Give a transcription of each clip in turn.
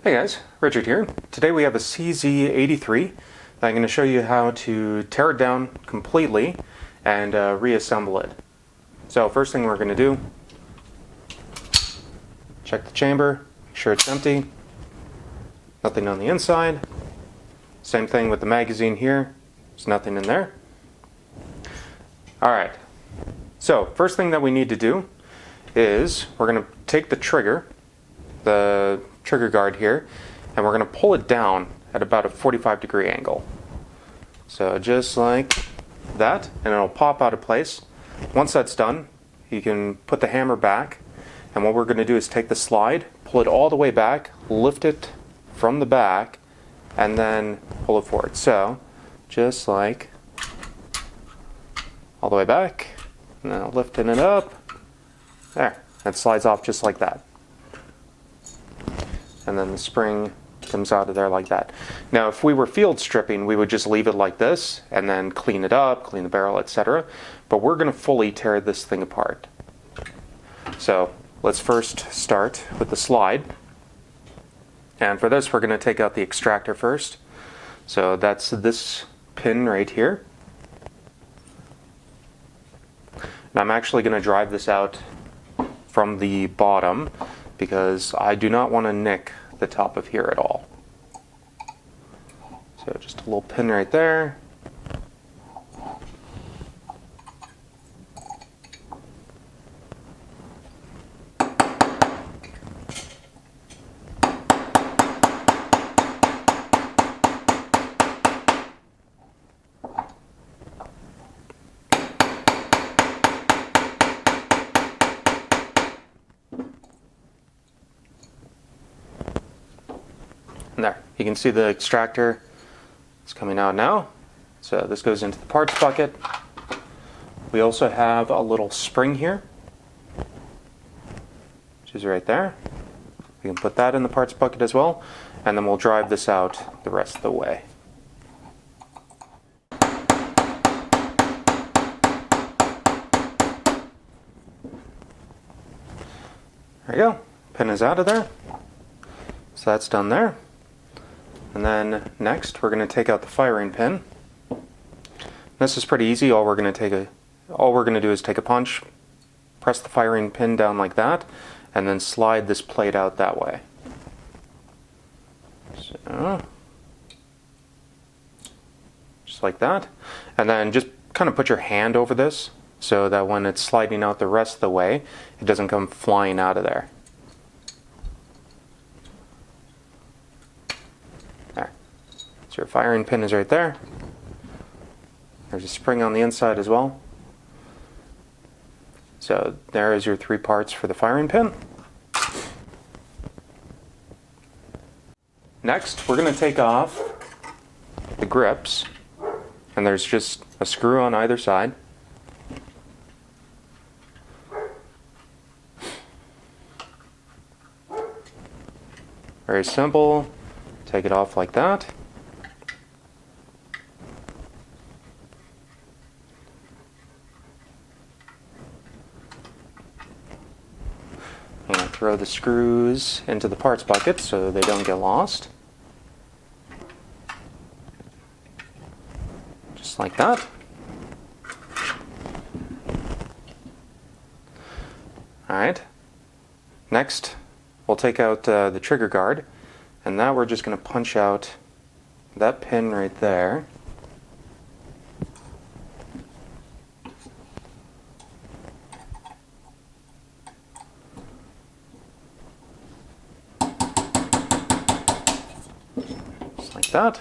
Hey guys, Richard here. Today we have a CZ83. I'm going to show you how to tear it down completely and reassemble it. So first thing we're going to do, check the chamber, make sure it's empty, nothing on the inside. Same thing with the magazine here, there's nothing in there. Alright, so first thing that we need to do is we're going to take the trigger guard here, and we're going to pull it down at about a 45-degree angle. So just like that, and it'll pop out of place. Once that's done, you can put the hammer back, and what we're going to do is take the slide, pull it all the way back, lift it from the back, and then pull it forward. So just like all the way back, and then lifting it up. There, it slides off just like that. And then the spring comes out of there like that. Now if we were field stripping, we would just leave it like this and then clean it up, clean the barrel, etc. But we're going to fully tear this thing apart. So let's first start with the slide. And for this we're going to take out the extractor first. So that's this pin right here. And I'm actually going to drive this out from the bottom because I do not want to nick the top of here at all. So just a little pin right there. There, you can see the extractor is coming out now. So this goes into the parts bucket. We also have a little spring here, which is right there. We can put that in the parts bucket as well, and then we'll drive this out the rest of the way. There you go, pin is out of there. So that's done there. And then next we're going to take out the firing pin. This is pretty easy. All we're going to do is take a punch, press the firing pin down like that, and then slide this plate out that way. So just like that. And then just kind of put your hand over this so that when it's sliding out the rest of the way, it doesn't come flying out of there. Your firing pin is right there. There's a spring on the inside as well. So there is your 3 parts for the firing pin. Next, we're going to take off the grips, and there's just a screw on either side. Very simple. Take it off like that. Throw the screws into the parts bucket so they don't get lost. Just like that. Alright. Next, we'll take out the trigger guard, and now we're just going to punch out that pin right there. That,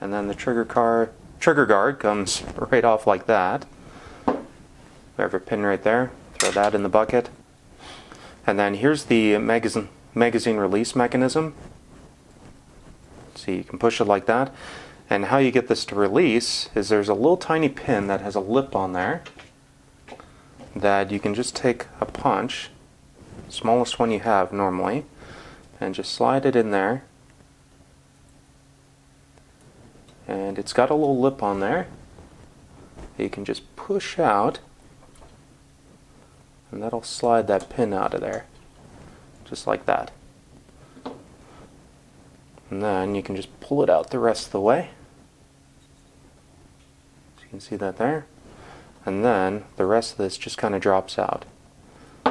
and then the trigger guard comes right off like that. We have a pin right there, throw that in the bucket, and then here's the magazine release mechanism. See, you can push it like that, and how you get this to release is there's a little tiny pin that has a lip on there that you can just take a punch, smallest one you have normally, and just slide it in there. And it's got a little lip on there that you can just push out, and that'll slide that pin out of there, just like that. And then you can just pull it out the rest of the way. So you can see that there. And then the rest of this just kind of drops out.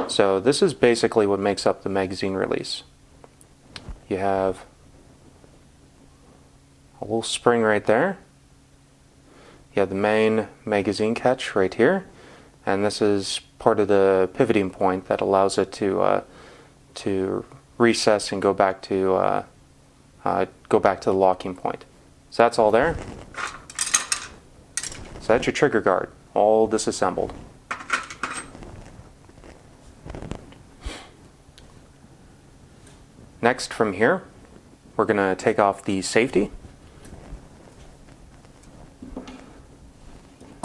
So this is basically what makes up the magazine release. You have a little spring right there. You have the main magazine catch right here. And this is part of the pivoting point that allows it to recess and go back to the locking point. So that's all there. So that's your trigger guard, all disassembled. Next, from here, we're going to take off the safety.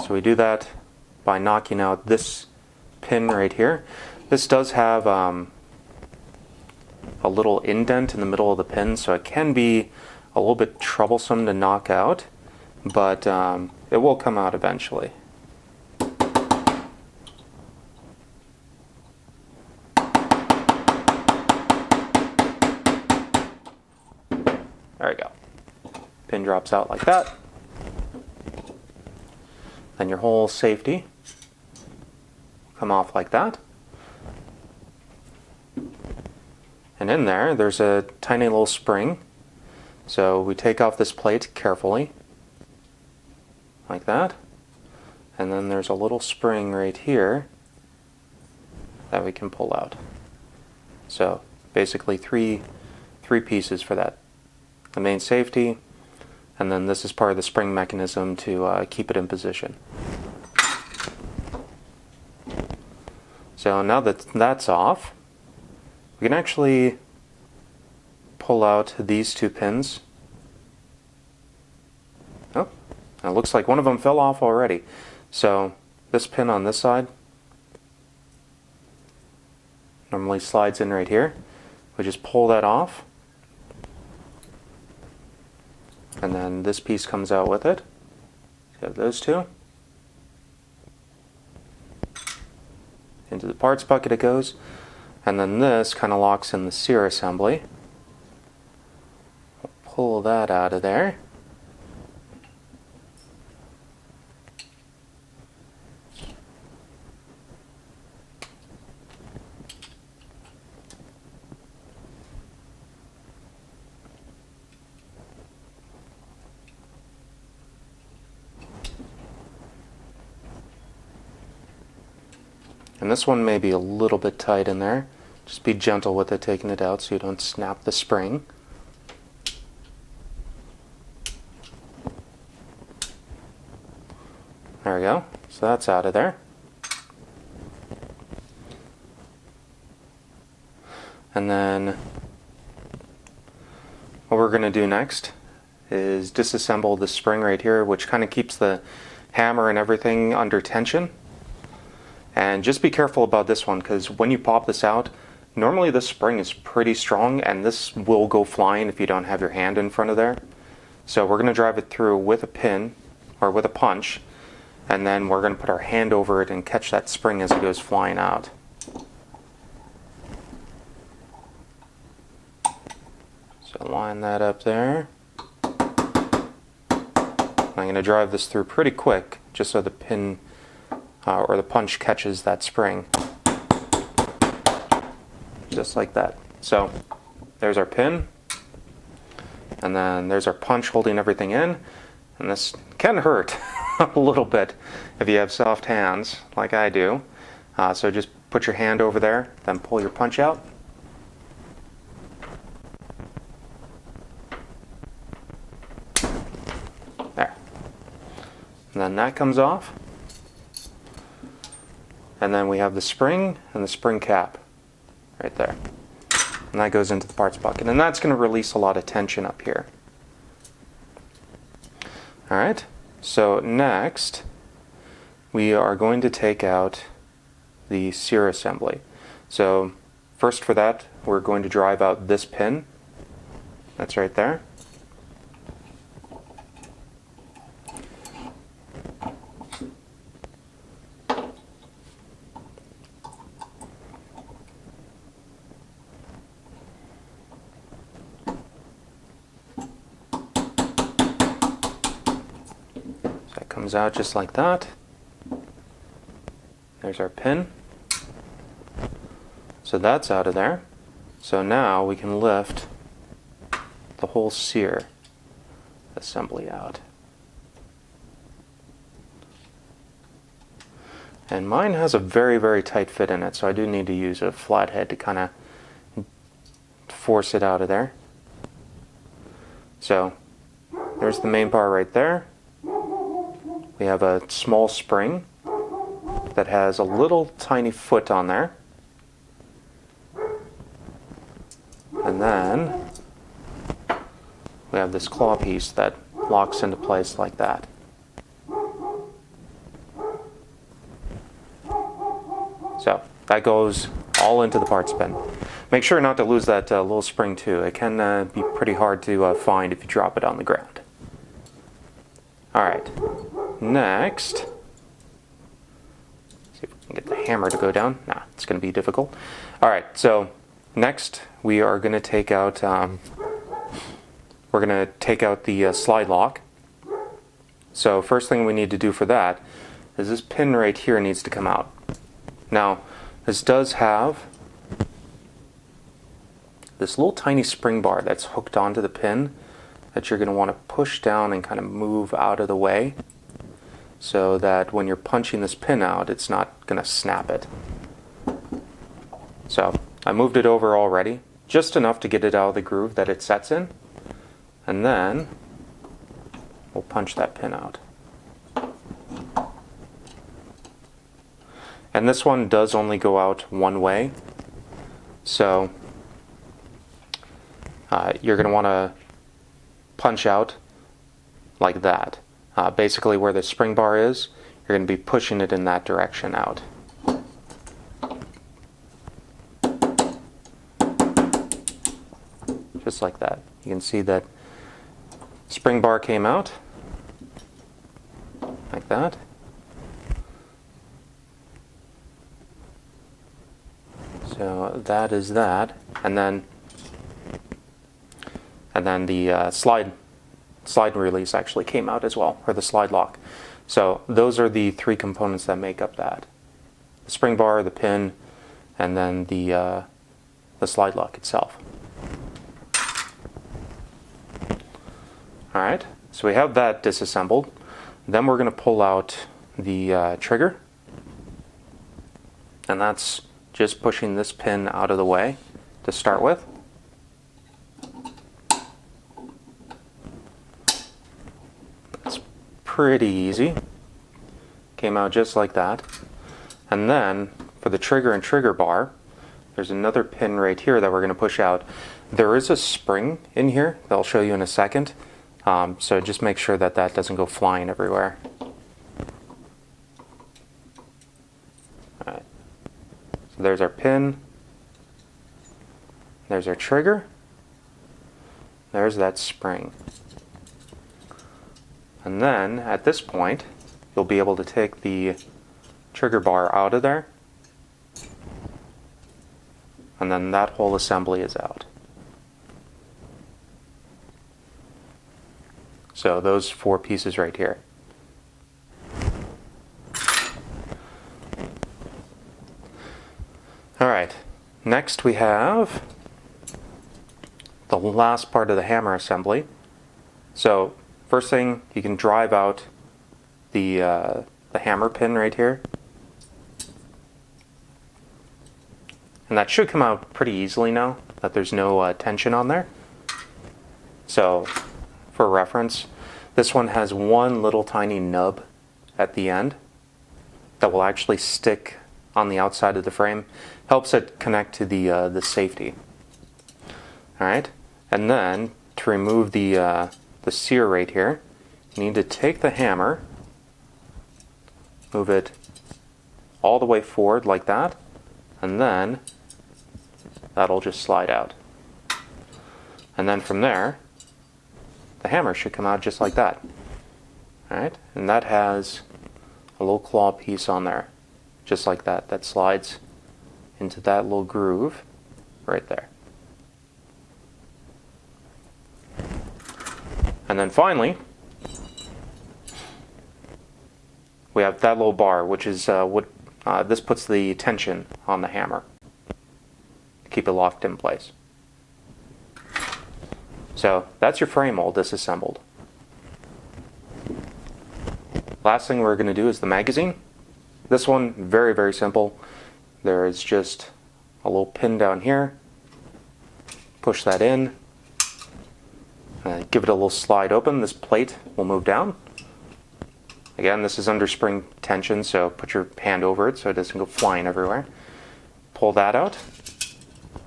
So we do that by knocking out this pin right here. This does have a little indent in the middle of the pin, so it can be a little bit troublesome to knock out, but it will come out eventually. There we go. Pin drops out like that. Then your whole safety come off like that. And in there, there's a tiny little spring. So we take off this plate carefully, like that. And then there's a little spring right here that we can pull out. So basically three pieces for that. The main safety, and then this is part of the spring mechanism to keep it in position. So now that that's off, we can actually pull out these two pins. Oh, it looks like one of them fell off already. So this pin on this side normally slides in right here. We just pull that off. And then this piece comes out with it. So you have those two. Into the parts bucket it goes. And then this kind of locks in the Sear assembly. We'll pull that out of there. And this one may be a little bit tight in there. Just be gentle with it, taking it out so you don't snap the spring. There we go. So that's out of there. And then what we're going to do next is disassemble the spring right here, which kind of keeps the hammer and everything under tension. And just be careful about this one, because when you pop this out, normally this spring is pretty strong and this will go flying if you don't have your hand in front of there. So we're going to drive it through with a pin or with a punch, and then we're going to put our hand over it and catch that spring as it goes flying out. So line that up there. I'm going to drive this through pretty quick just so the pin or the punch catches that spring. Just like that. So there's our pin, and then there's our punch holding everything in, and this can hurt a little bit if you have soft hands like I do. So just put your hand over there, then pull your punch out. There. And then that comes off. And then we have the spring and the spring cap right there. And that goes into the parts bucket. And that's going to release a lot of tension up here. Alright, so next we are going to take out the Sear assembly. So first for that, we're going to drive out this pin. That's right there. Comes out just like that. There's our pin. So that's out of there. So now we can lift the whole Sear assembly out. And mine has a very, very tight fit in it, so I do need to use a flathead to kind of force it out of there. So there's the main bar right there. We have a small spring that has a little tiny foot on there. And then we have this claw piece that locks into place like that. So that goes all into the parts bin. Make sure not to lose that little spring too. It can be pretty hard to find if you drop it on the ground. Alright, next, see if we can get the hammer to go down. Nah, it's going to be difficult. Alright, so next we are going to take out the slide lock. So first thing we need to do for that is this pin right here needs to come out. Now, this does have this little tiny spring bar that's hooked onto the pin that you're going to want to push down and kind of move out of the way so that when you're punching this pin out, it's not going to snap it. So I moved it over already, just enough to get it out of the groove that it sets in, and then we'll punch that pin out. And this one does only go out one way, so you're going to want to punch out like that. Basically where the spring bar is, you're going to be pushing it in that direction out. Just like that. You can see that spring bar came out, like that. So that is that, and then the slide release actually came out as well, or the slide lock. So those are the three components that make up that: the spring bar, the pin, and then the slide lock itself. All right, so we have that disassembled. Then we're going to pull out the trigger, and that's just pushing this pin out of the way to start with. That's pretty easy. Came out just like that. And then for the trigger and trigger bar, there's another pin right here that we're going to push out. There is a spring in here that I'll show you in a second. So just make sure that that doesn't go flying everywhere. Alright. So there's our pin. There's our trigger. There's that spring. And then at this point, you'll be able to take the trigger bar out of there. And then that whole assembly is out. So those four pieces right here. Alright, next we have the last part of the hammer assembly. So first thing, you can drive out the hammer pin right here. And that should come out pretty easily now that there's no tension on there. So for reference, this one has one little tiny nub at the end that will actually stick on the outside of the frame. Helps it connect to the safety. Alright, and then to remove the sear right here, you need to take the hammer, move it all the way forward like that, and then that'll just slide out. And then from there, the hammer should come out just like that. Alright, and that has a little claw piece on there, just like that, that slides into that little groove right there. And then finally, we have that little bar, which is this puts the tension on the hammer to keep it locked in place. So that's your frame all disassembled. Last thing we're going to do is the magazine. This one, very, very simple. There is just a little pin down here. Push that in. Give it a little slide open. This plate will move down. Again, this is under spring tension, so put your hand over it so it doesn't go flying everywhere. Pull that out.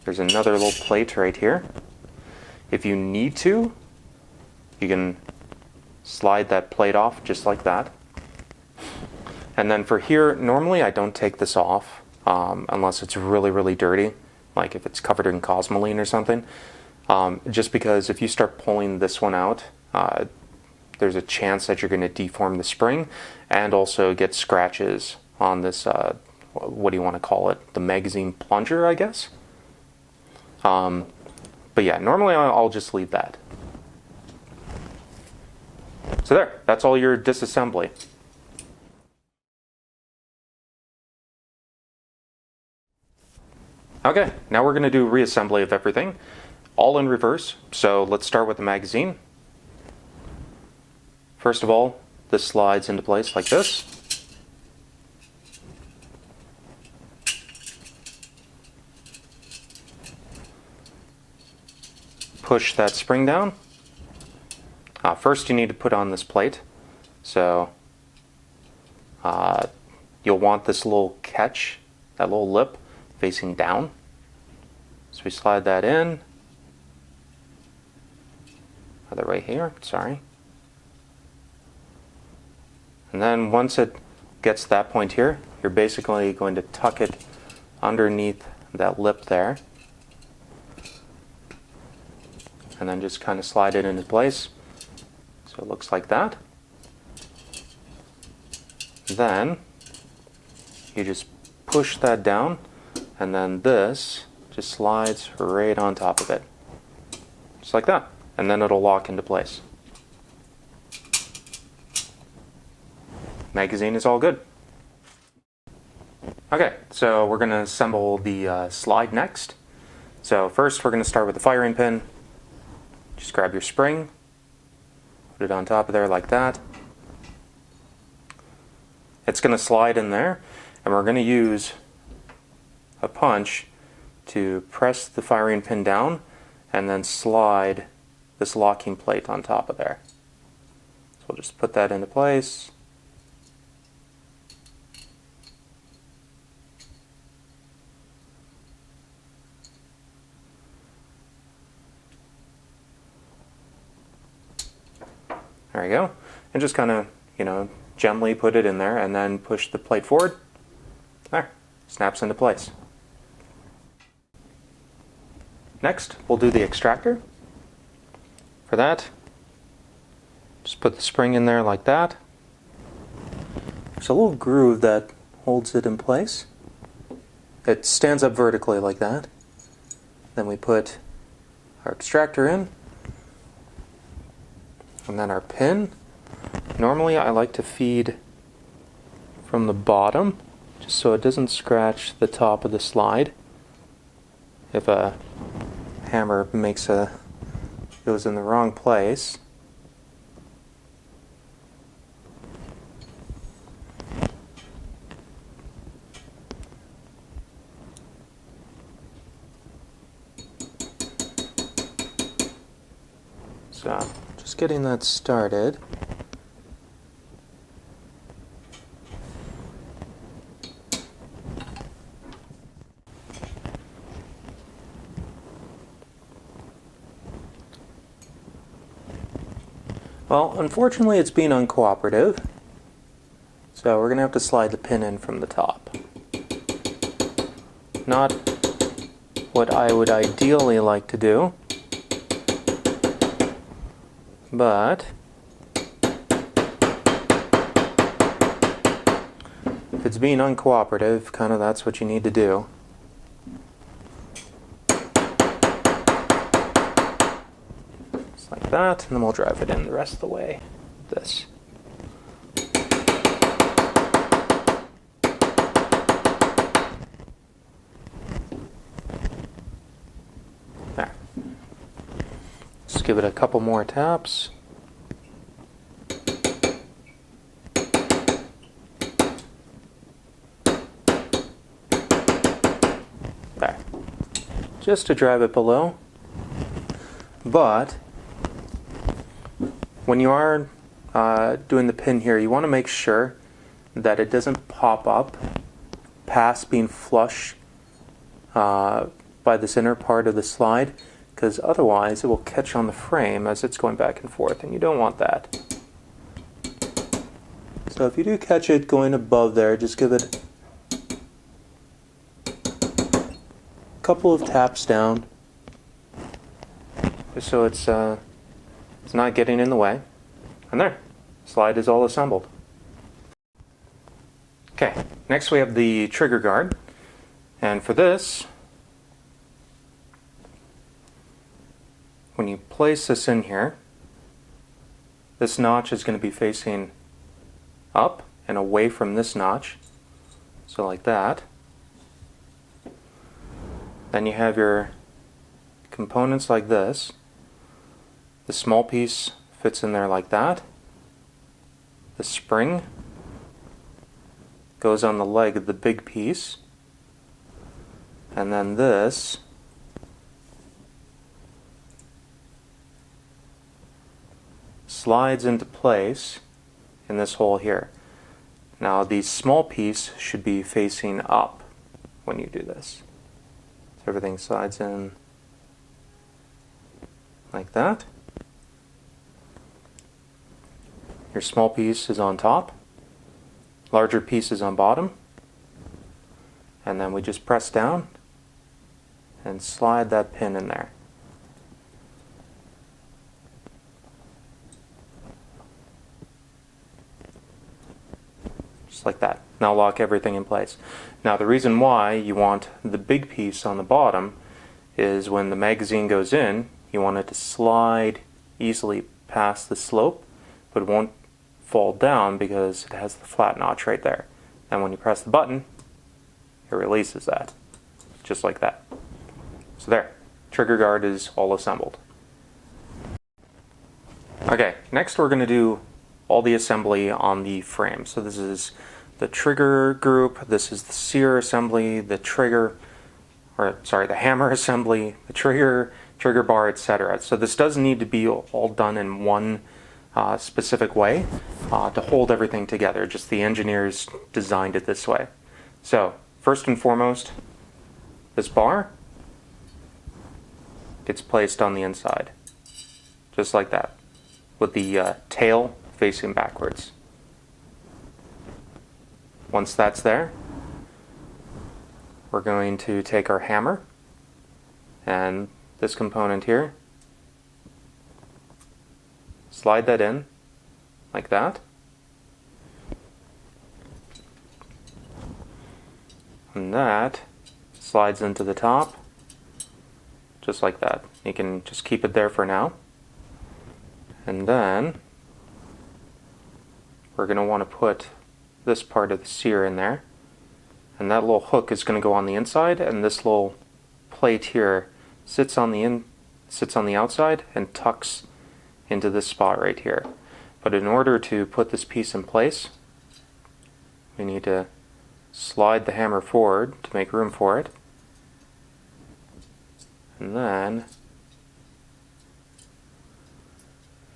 There's another little plate right here. If you need to, you can slide that plate off just like that. And then for here, normally I don't take this off unless it's really, really dirty, like if it's covered in cosmoline or something. Just because if you start pulling this one out, there's a chance that you're going to deform the spring and also get scratches on this, what do you want to call it, the magazine plunger, I guess. But yeah, normally I'll just leave that. So there, that's all your disassembly. Okay, now we're going to do reassembly of everything, all in reverse. So let's start with the magazine. First of all, this slides into place like this. Push that spring down. First you need to put on this plate. So you'll want this little catch, that little lip, facing down. So we slide that in. Other way here, sorry. And then once it gets to that point here, you're basically going to tuck it underneath that lip there. And then just kind of slide it into place. So it looks like that. Then you just push that down, and then this just slides right on top of it. Just like that. And then it'll lock into place. Magazine is all good. Okay, so we're going to assemble the slide next. So first we're going to start with the firing pin. Just grab your spring, put it on top of there like that. It's going to slide in there, and we're going to use a punch to press the firing pin down and then slide this locking plate on top of there. So we'll just put that into place. There you go. And just kind of, gently put it in there and then push the plate forward. There, snaps into place. Next, we'll do the extractor. For that, just put the spring in there like that. There's a little groove that holds it in place. It stands up vertically like that. Then we put our extractor in. And then our pin. Normally I like to feed from the bottom, just so it doesn't scratch the top of the slide. If a hammer goes in the wrong place. So, just getting that started. Well, unfortunately it's being uncooperative, so we're going to have to slide the pin in from the top. Not what I would ideally like to do, but if it's being uncooperative, kind of that's what you need to do. Like that, and then we'll drive it in the rest of the way. This. give it a couple more taps. There. Just to drive it below. But when you are doing the pin here, you want to make sure that it doesn't pop up past being flush by this inner part of the slide, because otherwise it will catch on the frame as it's going back and forth, and you don't want that. So if you do catch it going above there, just give it a couple of taps down, just so it's not getting in the way. And there, slide is all assembled. Okay, next we have the trigger guard, and for this, when you place this in here, this notch is going to be facing up and away from this notch, so like that. Then you have your components like this. The small piece fits in there like that. The spring goes on the leg of the big piece, and then this slides into place in this hole here. Now the small piece should be facing up when you do this. So everything slides in like that. Your small piece is on top, larger piece is on bottom, and then we just press down and slide that pin in there. Just like that. Now lock everything in place. Now the reason why you want the big piece on the bottom is when the magazine goes in, you want it to slide easily past the slope, but it won't fall down because it has the flat notch right there. And when you press the button, it releases that, just like that. So there, trigger guard is all assembled. Okay, next we're going to do all the assembly on the frame. So this is the trigger group, this is the Sear assembly, the hammer assembly, the trigger bar, etc. So this doesn't need to be all done in one specific way to hold everything together. Just the engineers designed it this way. So first and foremost, this bar gets placed on the inside, just like that, with the tail facing backwards. Once that's there, we're going to take our hammer and this component here, slide that in like that, and that slides into the top just like that. You can just keep it there for now, and then we're going to want to put this part of the Sear in there, and that little hook is going to go on the inside, and this little plate here sits on the outside and tucks into this spot right here. But in order to put this piece in place, we need to slide the hammer forward to make room for it, and then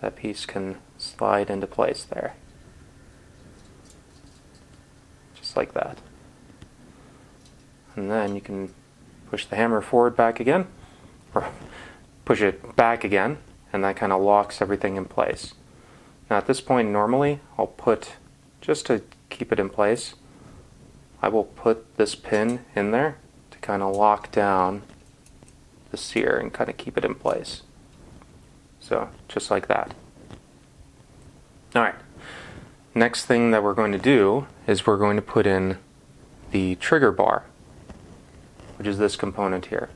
that piece can slide into place there, just like that. And then you can push the hammer forward back again, or push it back again, and that kind of locks everything in place. Now at this point, normally I'll put, just to keep it in place, I will put this pin in there to kind of lock down the Sear and kind of keep it in place. So just like that. Alright, next thing that we're going to do is we're going to put in the trigger bar, which is this component here.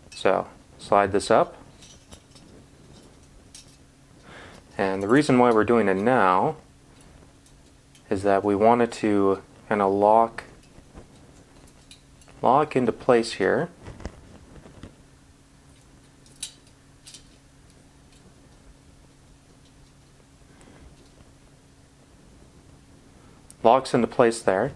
So slide this up, and the reason why we're doing it now is that we want it to kind of lock into place here, locks into place there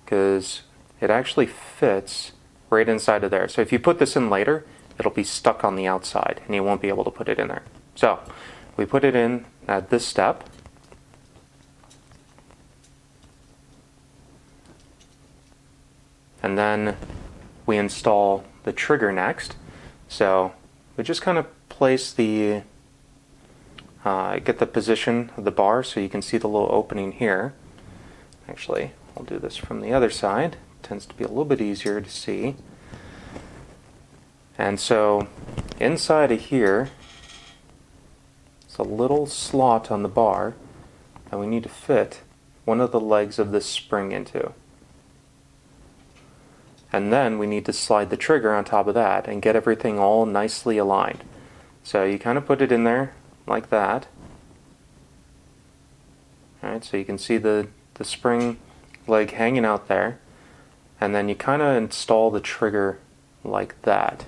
because it actually fits right inside of there. So if you put this in later, it'll be stuck on the outside and you won't be able to put it in there. So we put it in at this step. And then we install the trigger next. So we just kind of place the, get the position of the bar so you can see the little opening here. Actually, I'll do this from the other side. It tends to be a little bit easier to see. And so inside of here, it's a little slot on the bar that we need to fit one of the legs of this spring into. And then we need to slide the trigger on top of that and get everything all nicely aligned. So you kind of put it in there like that. Alright, so you can see the spring leg hanging out there. And then you kind of install the trigger like that.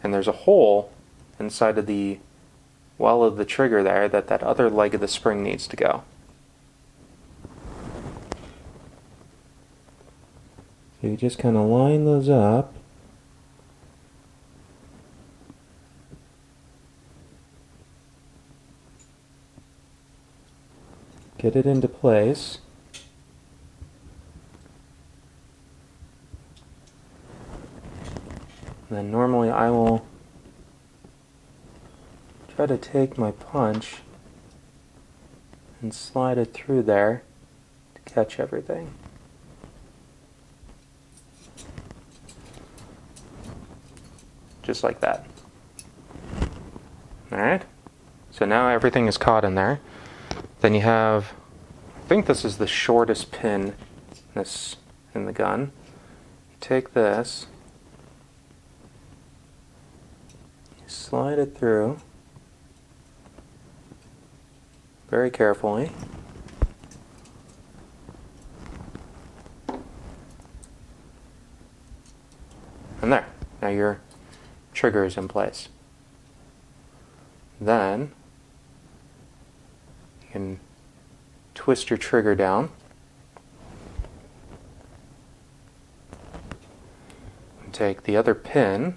And there's a hole inside of the well of the trigger there that other leg of the spring needs to go. So you just kind of line those up. Get it into place. And then normally I will try to take my punch and slide it through there to catch everything. Just like that. Alright, so now everything is caught in there. Then you have, I think this is the shortest pin in the gun. You take this, you slide it through very carefully. And there, now your trigger is in place. Then you can twist your trigger down and take the other pin,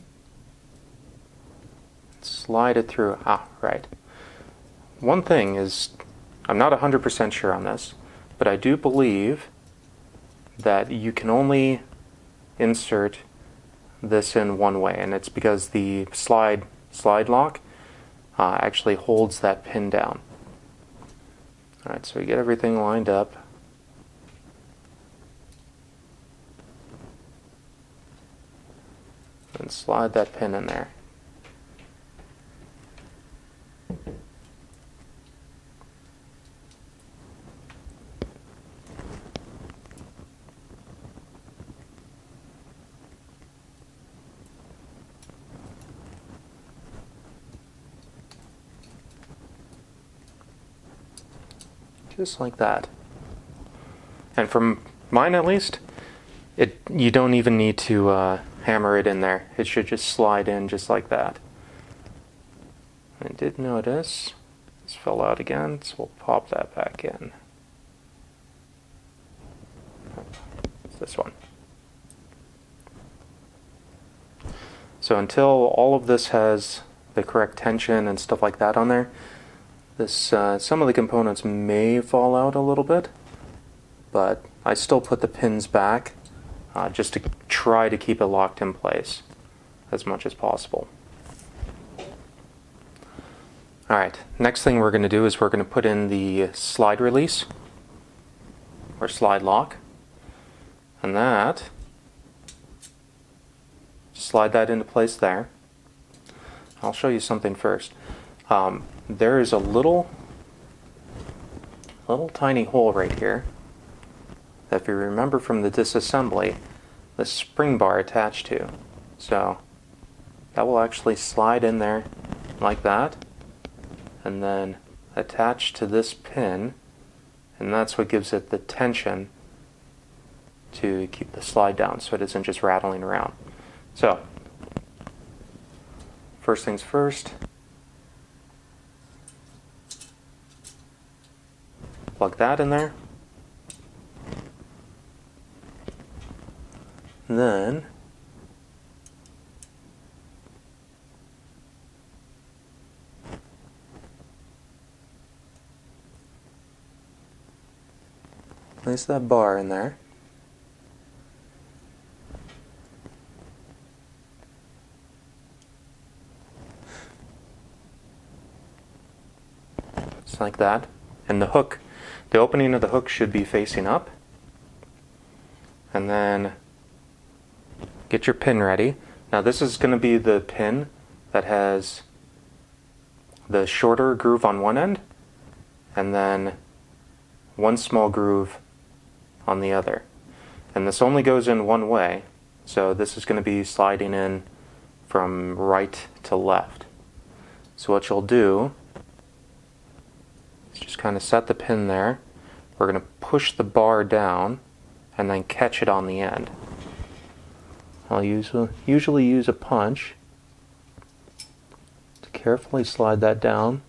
slide it through. Right. One thing is, I'm not 100% sure on this, but I do believe that you can only insert this in one way, and it's because the slide lock actually holds that pin down. Alright, so we get everything lined up. And slide that pin in there. Just like that. And from mine at least, you don't even need to hammer it in there. It should just slide in just like that. I did notice this fell out again, so we'll pop that back in. It's this one. So until all of this has the correct tension and stuff like that on there, some of the components may fall out a little bit, but I still put the pins back just to try to keep it locked in place as much as possible. Alright, next thing we're going to do is we're going to put in the slide release, or slide lock, and that, slide that into place there. I'll show you something first. There is a little tiny hole right here that, if you remember from the disassembly, the spring bar attached to. So that will actually slide in there like that and then attach to this pin, and that's what gives it the tension to keep the slide down so it isn't just rattling around. So first things first, plug that in there. Then place that bar in there. Just like that. And the hook, the opening of the hook should be facing up. And then get your pin ready. Now this is going to be the pin that has the shorter groove on one end and then one small groove on the other. And this only goes in one way, so this is going to be sliding in from right to left. So what you'll do is just kind of set the pin there. We're going to push the bar down and then catch it on the end. I'll usually use a punch to carefully slide that down.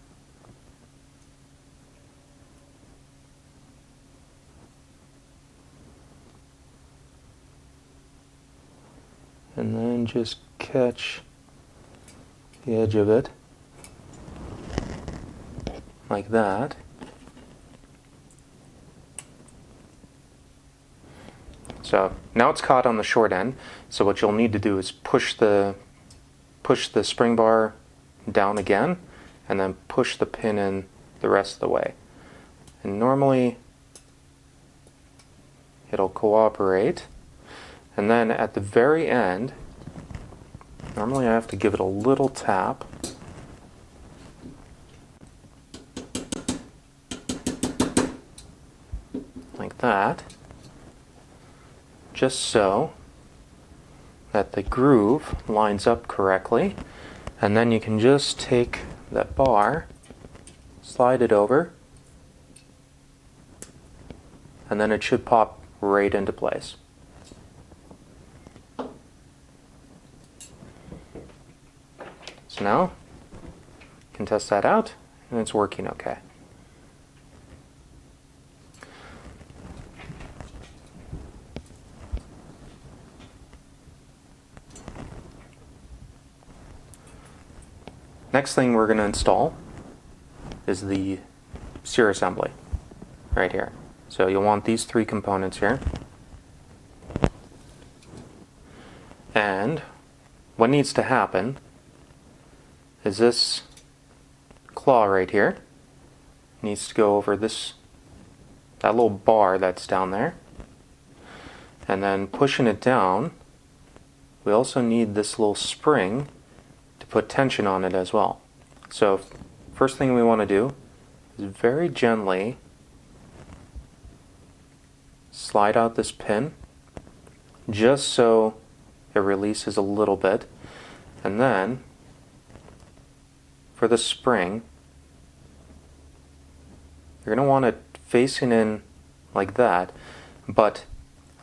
And then just catch the edge of it like that. So now it's caught on the short end. So what you'll need to do is push the spring bar down again and then push the pin in the rest of the way. And normally it'll cooperate. And then at the very end, normally I have to give it a little tap. Like that. Just so that the groove lines up correctly. And then you can just take that bar, slide it over, and then it should pop right into place. So now, you can test that out, and it's working okay. Next thing we're going to install is the Sear assembly, right here. So you'll want these three components here. And what needs to happen is this claw right here needs to go over that little bar that's down there, and then pushing it down, we also need this little spring to put tension on it as well. So first thing we want to do is very gently slide out this pin just so it releases a little bit, and then for the spring, you're going to want it facing in like that, but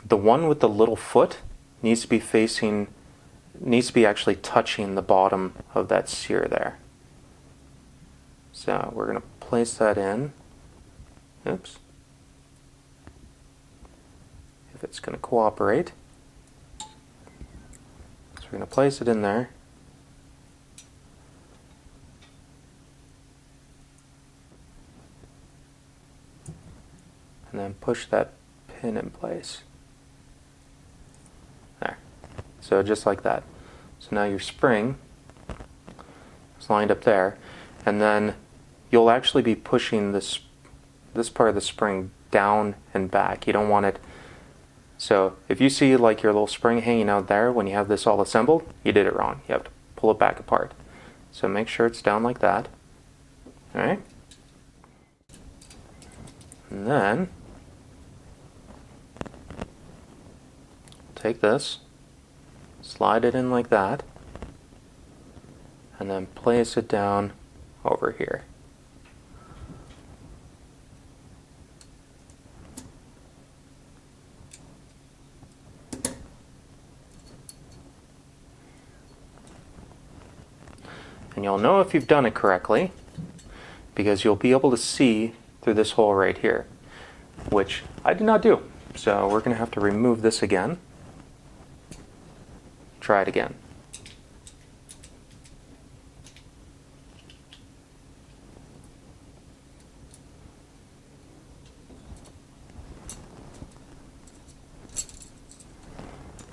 the one with the little foot needs to be actually touching the bottom of that sear there. So we're going to place that in. Oops. If it's going to cooperate. So we're going to place it in there. And then push that pin in place. There. So just like that. So now your spring is lined up there, and then you'll actually be pushing this part of the spring down and back. You don't want it. So if you see like your little spring hanging out there when you have this all assembled, you did it wrong. You have to pull it back apart. So make sure it's down like that. All right. And then take this, slide it in like that, and then place it down over here. And you'll know if you've done it correctly because you'll be able to see through this hole right here, which I did not do. So we're going to have to remove this again. try it again.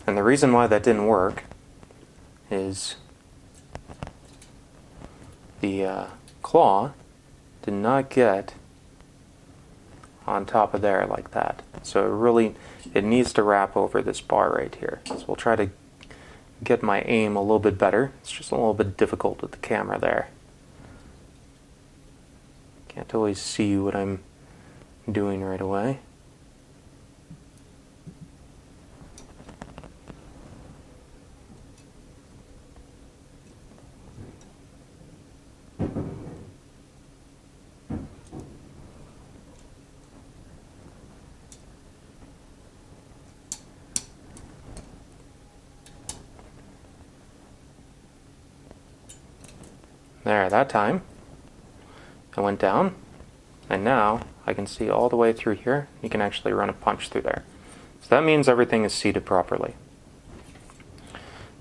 And the reason why that didn't work is the claw did not get on top of there like that. So it needs to wrap over this bar right here. So we'll try to get my aim a little bit better. It's just a little bit difficult with the camera there. Can't always see what I'm doing right away. There, that time I went down, and now I can see all the way through here. You can actually run a punch through there. So that means everything is seated properly.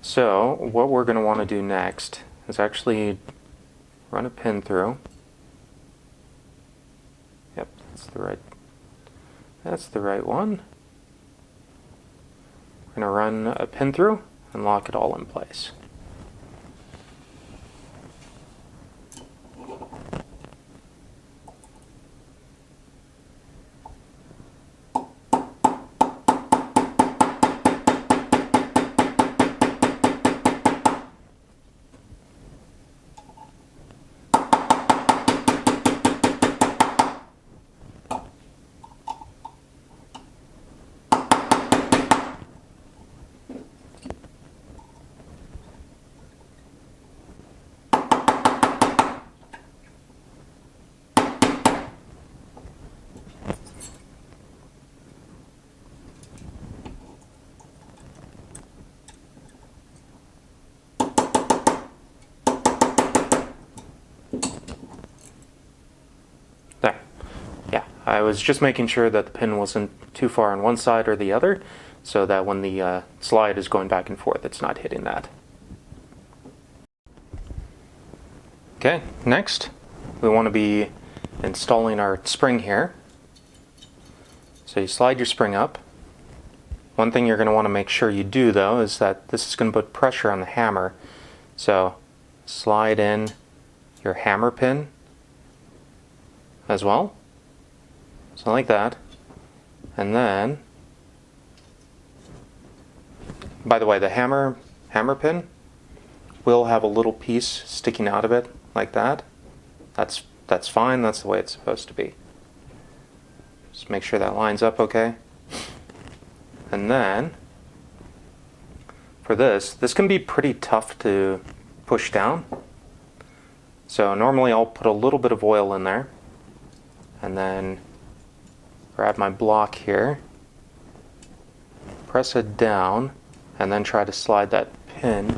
So what we're going to want to do next is actually run a pin through. Yep, that's the right one. We're going to run a pin through and lock it all in place. I was just making sure that the pin wasn't too far on one side or the other, so that when the slide is going back and forth, it's not hitting that. Okay, next we want to be installing our spring here. So you slide your spring up. One thing you're going to want to make sure you do, though, is that this is going to put pressure on the hammer. So slide in your hammer pin as well. So like that. And then, by the way, the hammer pin will have a little piece sticking out of it like that. That's fine. That's the way it's supposed to be. Just make sure that lines up okay. And then for this can be pretty tough to push down. So normally I'll put a little bit of oil in there and then grab my block here, press it down, and then try to slide that pin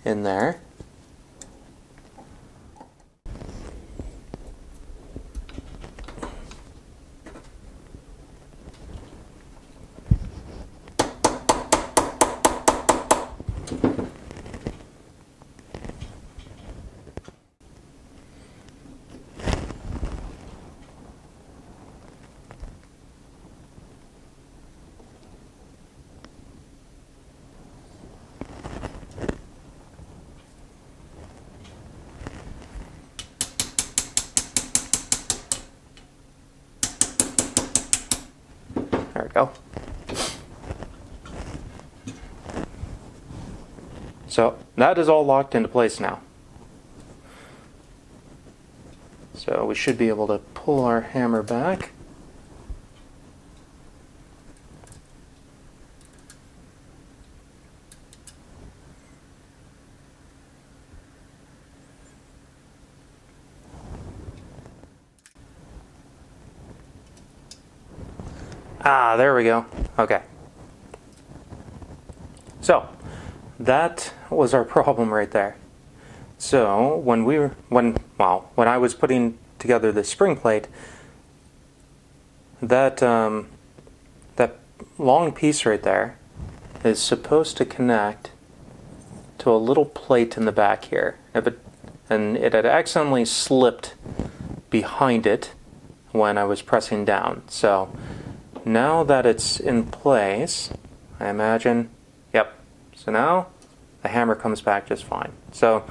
in there. There we go. So that is all locked into place now. So we should be able to pull our hammer back. Ah, there we go. Okay. So that was our problem right there. So when I was putting together the spring plate, that long piece right there is supposed to connect to a little plate in the back here. And it had accidentally slipped behind it when I was pressing down. So now that it's in place, I imagine, yep. So now the hammer comes back just fine. So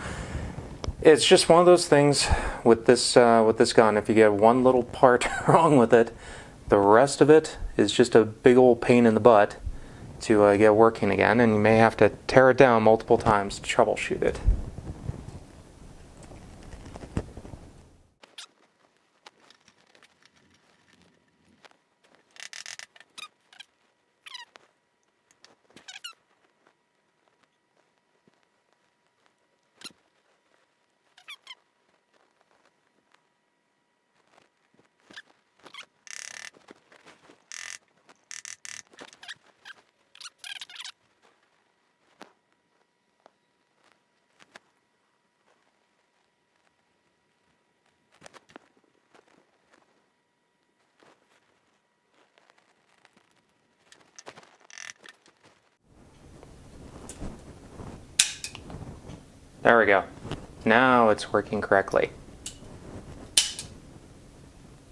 it's just one of those things with this gun. If you get one little part wrong with it, the rest of it is just a big old pain in the butt to get working again, and you may have to tear it down multiple times to troubleshoot it. There we go. Now it's working correctly.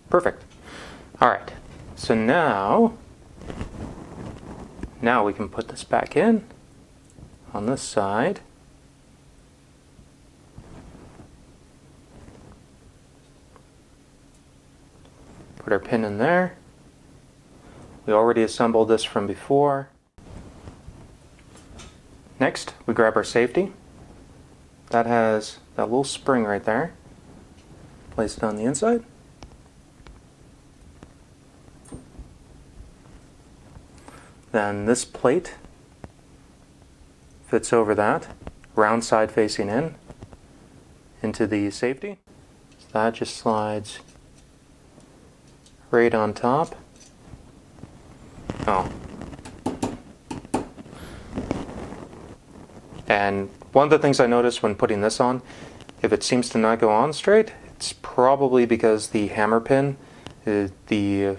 Perfect. All right. So now we can put this back in on this side. Put our pin in there. We already assembled this from before. Next, we grab our safety. That has that little spring right there. Place it on the inside. Then this plate fits over that, round side facing in, into the safety. So that just slides right on top. Oh. And one of the things I noticed when putting this on, if it seems to not go on straight, it's probably because the hammer pin, the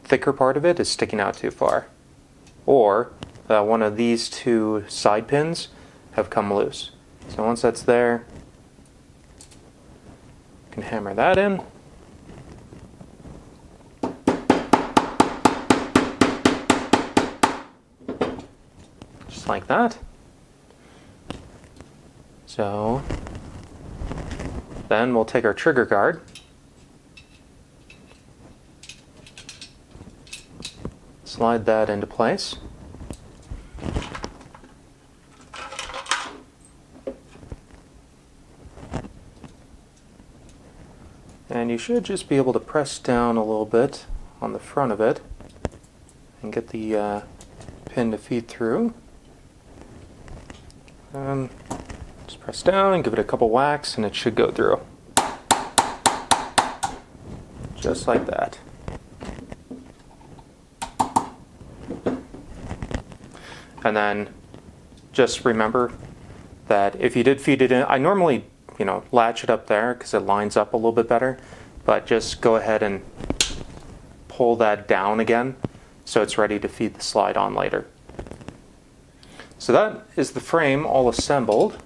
thicker part of it, is sticking out too far. Or one of these two side pins have come loose. So once that's there, you can hammer that in. Just like that. So then we'll take our trigger guard, slide that into place. And you should just be able to press down a little bit on the front of it and get the pin to feed through. Just press down and give it a couple whacks and it should go through. Just like that. And then just remember that if you did feed it in, I normally, latch it up there because it lines up a little bit better, but just go ahead and pull that down again so it's ready to feed the slide on later. So that is the frame all assembled,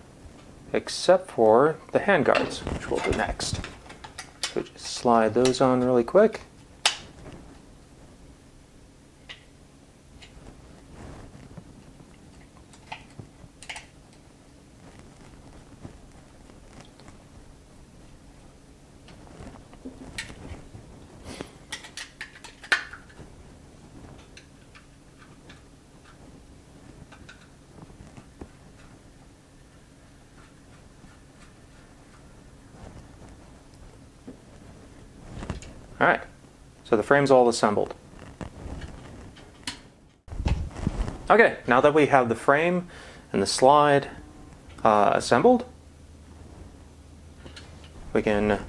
except for the handguards, which we'll do next. So just slide those on really quick. Alright, so the frame's all assembled. Okay, now that we have the frame and the slide assembled, we can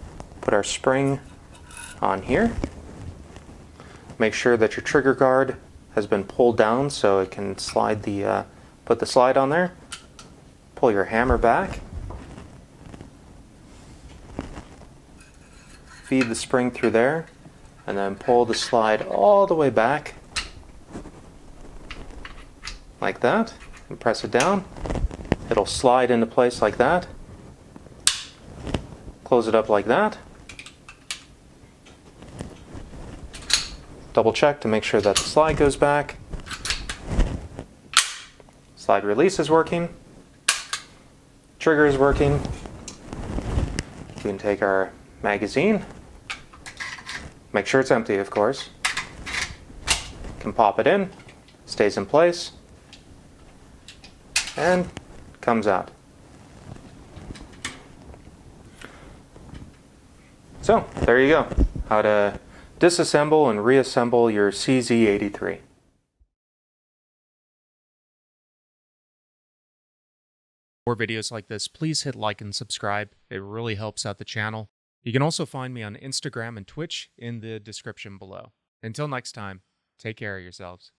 put our spring on here. Make sure that your trigger guard has been pulled down so it can slide put the slide on there. Pull your hammer back. Feed the spring through there, and then pull the slide all the way back, like that, and press it down. It'll slide into place like that. Close it up like that. Double check to make sure that the slide goes back. Slide release is working. Trigger is working. We can take our magazine. Make sure it's empty, of course. Can pop it in. Stays in place. And comes out. So, there you go. How to disassemble and reassemble your CZ83. For more videos like this, please hit like and subscribe. It really helps out the channel. You can also find me on Instagram and Twitch in the description below. Until next time, take care of yourselves.